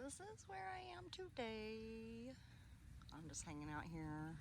this is where I am today. I'm just hanging out here.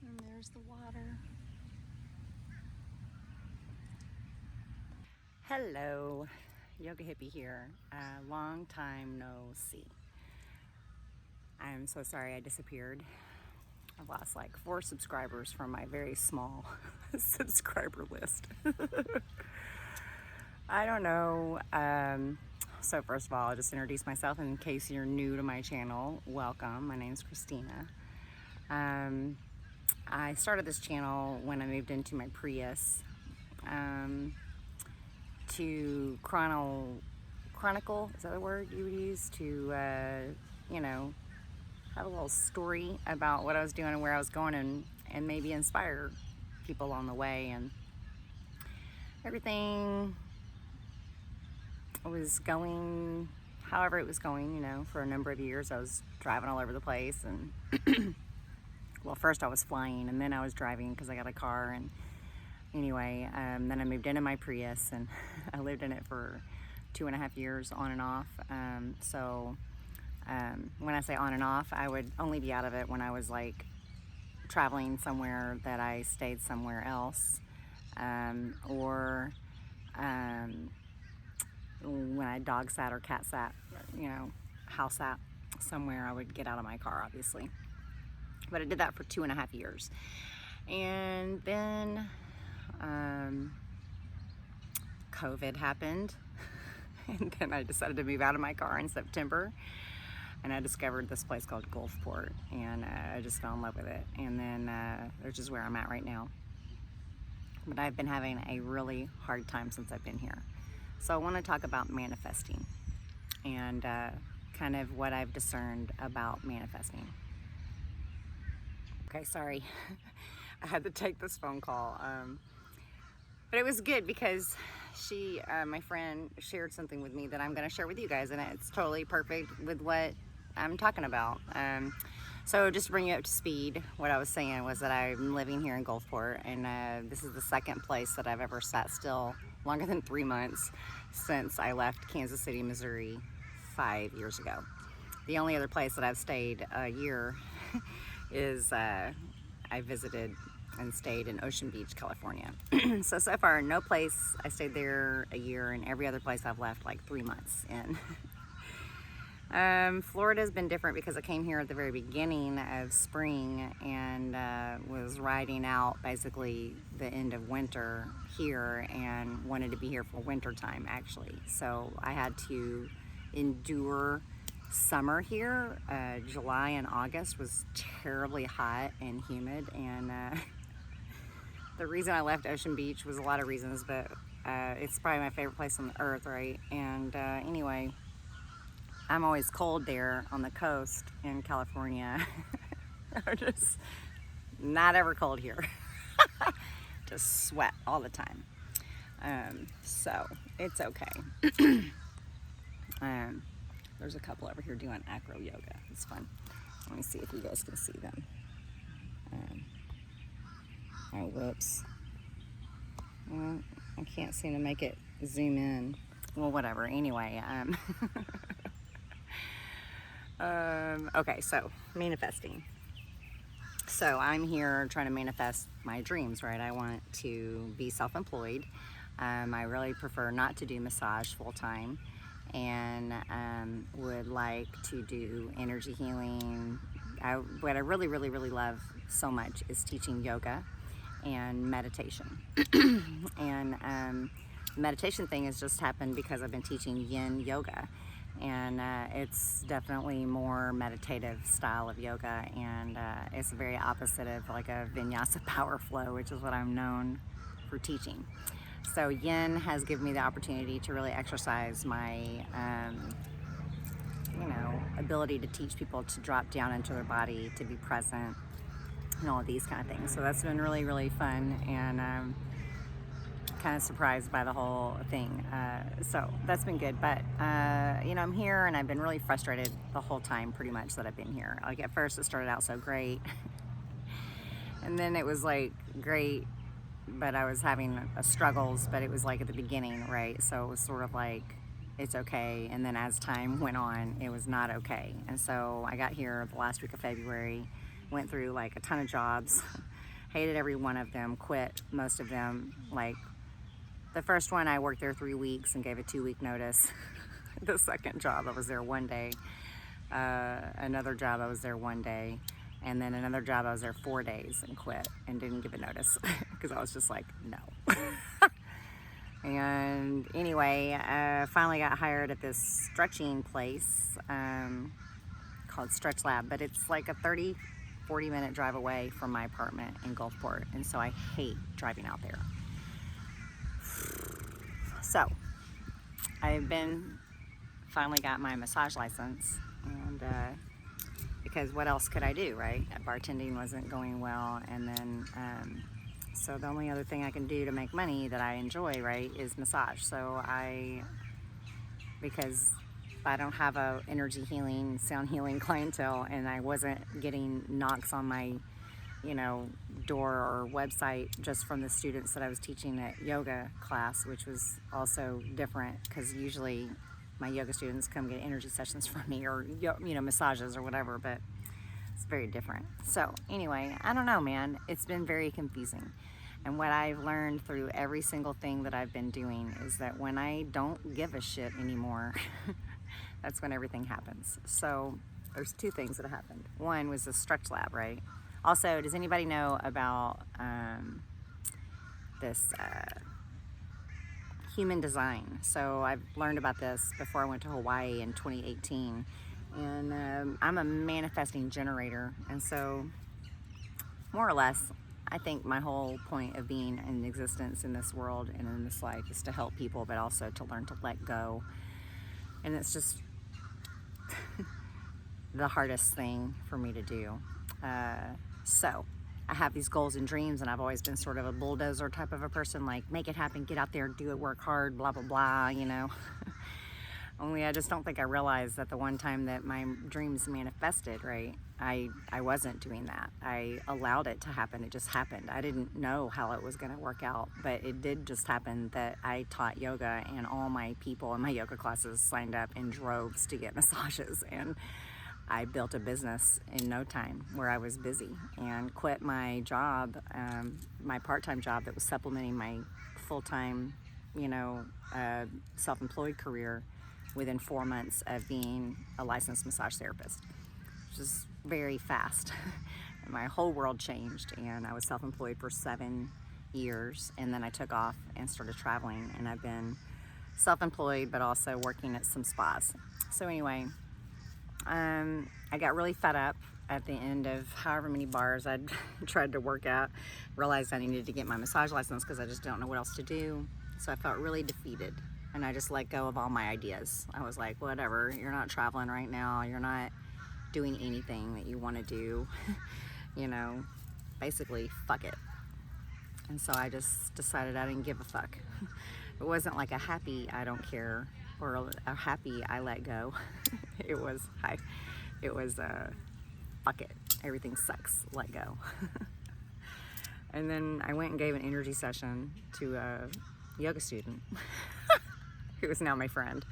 And there's the water. Hello, Yoga Hippie here. Long time no see. I'm so sorry I disappeared. I've lost like 4 subscribers from my very small subscriber list. I don't know. So first of all, I'll just introduce myself in case you're new to my channel. Welcome. My name's Christina. I started this channel when I moved into my Prius to chronicle, is that the word you would use? To, you know, have a little story about what I was doing and where I was going, and maybe inspire people along the way. And everything was going however it was going, you know. For a number of years I was driving all over the place, and well, first I was flying and then I was driving because I got a car. And anyway, then I moved into my Prius and I lived in it for 2.5 years on and off. When I say on and off, I would only be out of it when I was like traveling somewhere that I stayed somewhere else, or when I dog sat or cat sat, you know, house sat somewhere, I would get out of my car, obviously. But I did that for 2.5 years. And then COVID happened. And then I decided to move out of my car in September. And I discovered this place called Gulfport. And I just fell in love with it. And then, which is where I'm at right now. But I've been having a really hard time since I've been here. So I want to talk about manifesting. And kind of what I've discerned about manifesting. Okay, sorry. I had to take this phone call. But it was good because my friend shared something with me that I'm going to share with you guys, and it's totally perfect with what I'm talking about. So just to bring you up to speed, what I was saying was that I'm living here in Gulfport, and this is the second place that I've ever sat still longer than 3 months since I left Kansas City, Missouri 5 years ago. The only other place that I've stayed a year is I visited and stayed in Ocean Beach, California. So far, no place I stayed there a year, and every other place I've left like 3 months in. Florida's been different because I came here at the very beginning of spring and was riding out basically the end of winter here and wanted to be here for winter time, actually. So I had to endure summer here. July and August was terribly hot and humid, and the reason I left Ocean Beach was a lot of reasons, but it's probably my favorite place on the earth, right? And anyway, I'm always cold there on the coast in California. I'm just not ever cold here. Just sweat all the time. So it's okay. There's a couple over here doing acro yoga. It's fun. Let me see if you guys can see them. Oh, whoops. Well, I can't seem to make it zoom in. Well, whatever. Anyway, okay, so manifesting. So I'm here trying to manifest my dreams, right? I want to be self-employed. I really prefer not to do massage full-time, and would like to do energy healing. What I really, really, really love so much is teaching yoga and meditation. And meditation thing has just happened because I've been teaching yin yoga, and it's definitely more meditative style of yoga, and it's very opposite of like a vinyasa power flow, which is what I'm known for teaching. So yin has given me the opportunity to really exercise my you know, ability to teach people to drop down into their body, to be present, and all of these kind of things. So that's been really, really fun, and kind of surprised by the whole thing. So that's been good. But you know, I'm here and I've been really frustrated the whole time pretty much that I've been here. Like at first it started out so great and then it was like great but I was having struggles, but it was like at the beginning, right? So it was sort of like, it's okay. And then as time went on, it was not okay. And so I got here the last week of February, went through like a ton of jobs, hated every one of them, quit most of them. Like the first one, I worked there 3 weeks and gave a 2-week notice. The second job, I was there 1 day. Another job, I was there 1 day. And then another job, I was there 4 days and quit and didn't give a notice because I was just like, no. And anyway, finally got hired at this stretching place called Stretch Lab, but it's like a 40 minute drive away from my apartment in Gulfport, and so I hate driving out there. So I've finally got my massage license, and because what else could I do, right? Bartending wasn't going well, and then so the only other thing I can do to make money that I enjoy, right, is massage. So because I don't have a energy healing, sound healing clientele, and I wasn't getting knocks on my, door or website just from the students that I was teaching at yoga class, which was also different because usually my yoga students come get energy sessions from me or, massages or whatever, but it's very different. So anyway, I don't know, man. It's been very confusing. And what I've learned through every single thing that I've been doing is that when I don't give a shit anymore, that's when everything happens. So there's 2 things that happened. One was the Stretch Lab, right? Also, does anybody know about this human design? So I've learned about this before I went to Hawaii in 2018. And I'm a manifesting generator. And so more or less, I think my whole point of being in existence in this world and in this life is to help people, but also to learn to let go. And it's just the hardest thing for me to do. So I have these goals and dreams, and I've always been sort of a bulldozer type of a person, like make it happen, get out there, do it, work hard, blah, blah, blah, Only I just don't think I realized that the one time that my dreams manifested, right, I wasn't doing that. I allowed it to happen. It just happened. I didn't know how it was going to work out, but it did just happen that I taught yoga, and all my people in my yoga classes signed up in droves to get massages, and I built a business in no time where I was busy and quit my job, my part-time job that was supplementing my full-time, self-employed career within 4 months of being a licensed massage therapist, which is very fast. My whole world changed, and I was self-employed for 7 years, and then I took off and started traveling, and I've been self-employed but also working at some spas. So anyway, I got really fed up at the end of however many bars I'd tried to work at, realized I needed to get my massage license because I just don't know what else to do. So I felt really defeated, and I just let go of all my ideas. I was like, whatever, you're not traveling right now, you're not doing anything that you want to do, basically fuck it. And so I just decided I didn't give a fuck. It wasn't like a happy I don't care or a happy I let go. It was fuck it, everything sucks, let go. And then I went and gave an energy session to a yoga student who is now my friend.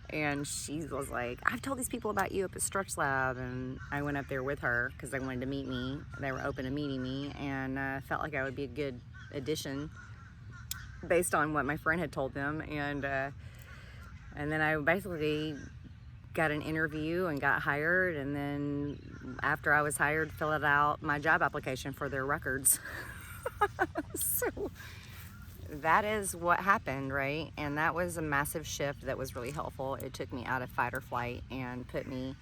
And she was like, I've told these people about you up at Stretch Lab. And I went up there with her because they wanted to meet me. They were open to meeting me, and felt like I would be a good addition based on what my friend had told them. And then I basically got an interview and got hired. And then after I was hired, filled out my job application for their records. So that is what happened, right? And that was a massive shift that was really helpful. It took me out of fight or flight and put me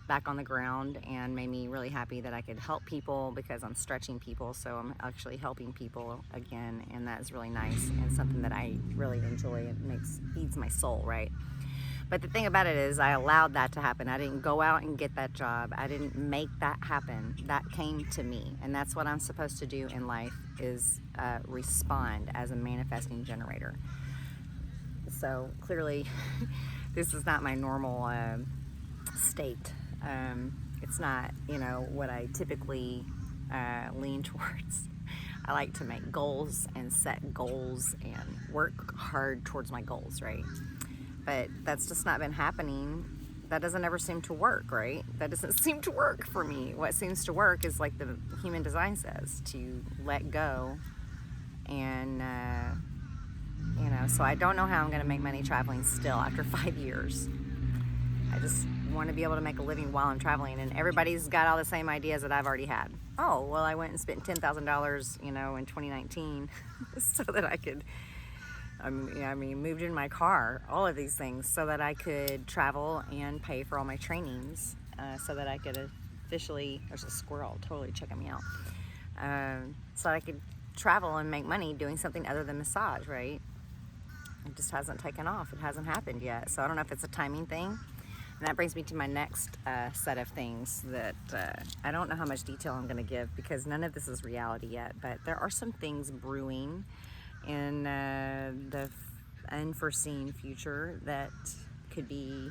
back on the ground and made me really happy that I could help people, because I'm stretching people, so I'm actually helping people again, and that is really nice and something that I really enjoy. It feeds my soul, right? But the thing about it is I allowed that to happen. I didn't go out and get that job. I didn't make that happen. That came to me. And that's what I'm supposed to do in life, is respond as a manifesting generator. So clearly this is not my normal state. It's not, what I typically lean towards. I like to make goals and set goals and work hard towards my goals, right? But that's just not been happening. That doesn't ever seem to work, right? That doesn't seem to work for me. What seems to work is like the human design says, to let go. And, so I don't know how I'm going to make money traveling still after 5 years. I just want to be able to make a living while I'm traveling, and everybody's got all the same ideas that I've already had. Oh, well, I went and spent $10,000, in 2019 so that I could, moved in my car, all of these things, so that I could travel and pay for all my trainings, so that I could officially, there's a squirrel totally checking me out, so I could travel and make money doing something other than massage, right? It just hasn't taken off. It hasn't happened yet. So I don't know if it's a timing thing. And that brings me to my next set of things that I don't know how much detail I'm going to give, because none of this is reality yet. But there are some things brewing in the unforeseen future that could be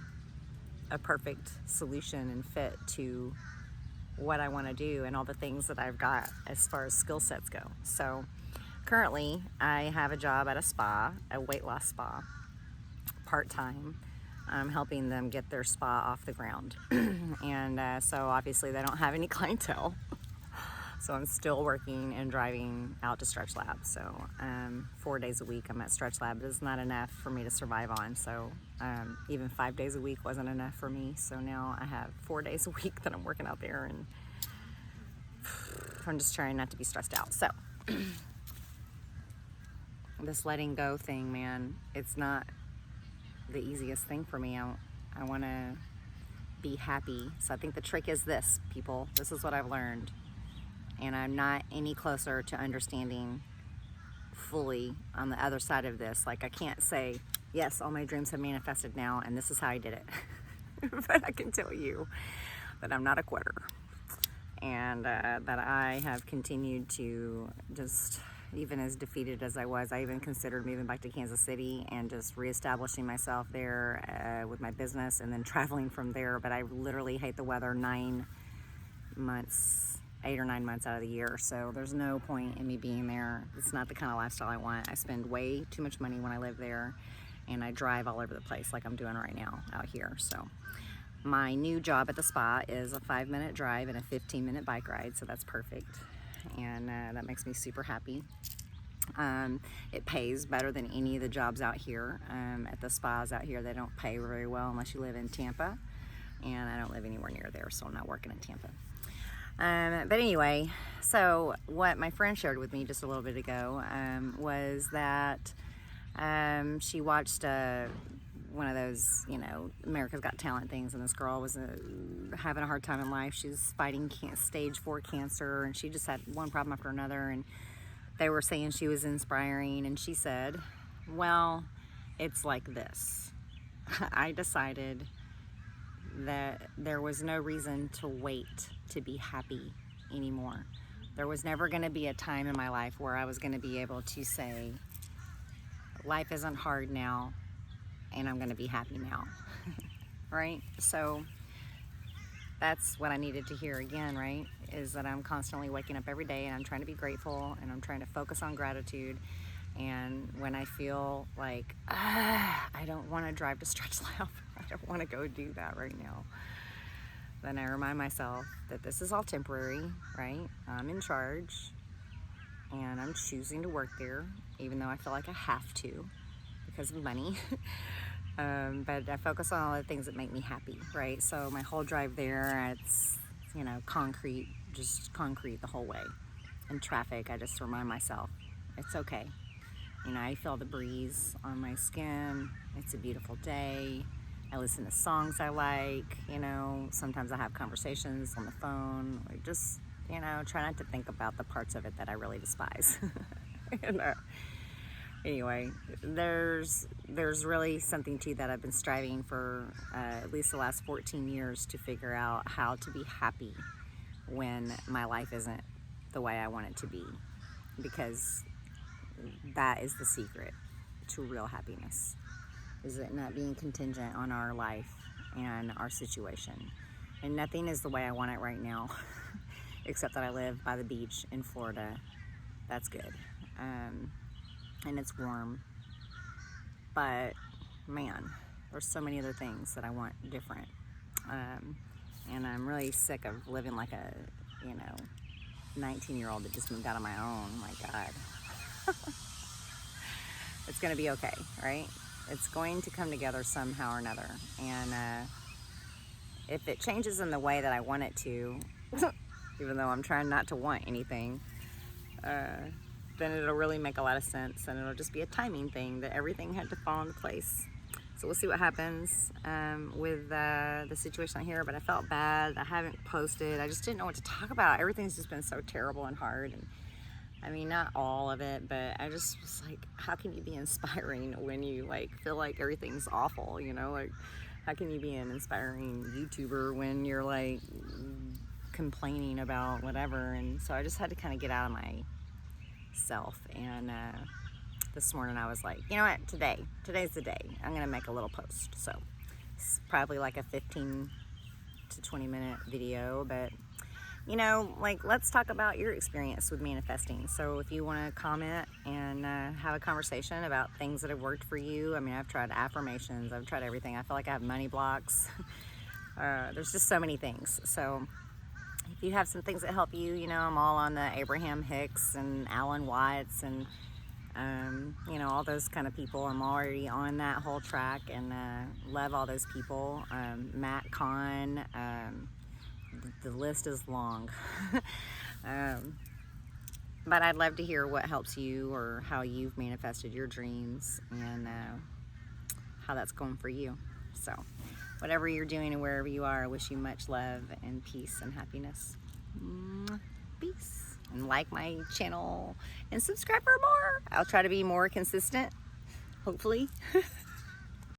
a perfect solution and fit to what I want to do and all the things that I've got as far as skill sets go. So currently I have a job at a spa, a weight loss spa, part-time. I'm helping them get their spa off the ground. And so obviously they don't have any clientele. So I'm still working and driving out to Stretch Lab. So 4 days a week I'm at Stretch Lab. It's not enough for me to survive on. So even 5 days a week wasn't enough for me. So now I have 4 days a week that I'm working out there, and I'm just trying not to be stressed out. So this letting go thing, man, it's not the easiest thing for me. I want to be happy. So I think the trick is this, people. This is what I've learned. And I'm not any closer to understanding fully on the other side of this. Like, I can't say, yes, all my dreams have manifested now, and this is how I did it. But I can tell you that I'm not a quitter. And that I have continued to just, even as defeated as I was, I even considered moving back to Kansas City and just reestablishing myself there with my business and then traveling from there. But I literally hate the weather 8 or 9 months out of the year. So there's no point in me being there. It's not the kind of lifestyle I want. I spend way too much money when I live there, and I drive all over the place like I'm doing right now out here. So my new job at the spa is a 5-minute drive and a 15-minute bike ride. So that's perfect. And that makes me super happy. It pays better than any of the jobs out here. At the spas out here, they don't pay very well unless you live in Tampa. And I don't live anywhere near there, so I'm not working in Tampa. But anyway, so what my friend shared with me just a little bit ago was that she watched one of those, America's Got Talent things, and this girl was having a hard time in life. She's fighting stage 4 cancer, and she just had one problem after another, and they were saying she was inspiring, and she said, well, it's like this. I decided that there was no reason to wait to be happy anymore. There was never going to be a time in my life where I was going to be able to say, life isn't hard now, and I'm going to be happy now. Right? So that's what I needed to hear again, right? Is that I'm constantly waking up every day and I'm trying to be grateful, and I'm trying to focus on gratitude. And when I feel like, I don't want to drive to Stretch Lab, I don't want to go do that right now, then I remind myself that this is all temporary, right? I'm in charge, and I'm choosing to work there, even though I feel like I have to because of money. But I focus on all the things that make me happy, right? So my whole drive there, it's, concrete, just concrete the whole way. In traffic, I just remind myself, it's okay. I feel the breeze on my skin. It's a beautiful day. I listen to songs I like. Sometimes I have conversations on the phone. Or just, try not to think about the parts of it that I really despise. Anyway, there's really something to that I've been striving for at least the last 14 years to figure out how to be happy when my life isn't the way I want it to be, because that is the secret to real happiness, is it not being contingent on our life and our situation. And nothing is the way I want it right now, except that I live by the beach in Florida that's good. And it's warm, but man, there's so many other things that I want different. And I'm really sick of living like a, 19-year-old that just moved out on my own. My God. It's going to be okay, right? It's going to come together somehow or another. And if it changes in the way that I want it to, even though I'm trying not to want anything, then it'll really make a lot of sense, and it'll just be a timing thing that everything had to fall into place. So we'll see what happens with the situation here, but I felt bad. I haven't posted. I just didn't know what to talk about. Everything's just been so terrible and hard, and I mean, not all of it, but I just was like, how can you be inspiring when you like feel like everything's awful, like how can you be an inspiring YouTuber when you're like complaining about whatever? And so I just had to kind of get out of myself. And this morning I was like, you know what, today's the day. I'm gonna make a little post. So it's probably like a 15 to 20 minute video, but like, let's talk about your experience with manifesting. So if you want to comment and have a conversation about things that have worked for you. I mean, I've tried affirmations, I've tried everything. I feel like I have money blocks. There's just so many things. So if you have some things that help you, I'm all on the Abraham Hicks and Alan Watts and all those kind of people. I'm already on that whole track, and love all those people. Matt Kahn, the list is long. But I'd love to hear what helps you, or how you've manifested your dreams, and how that's going for you. So whatever you're doing and wherever you are, I wish you much love and peace and happiness. Peace. And like my channel and subscribe for more. I'll try to be more consistent, hopefully.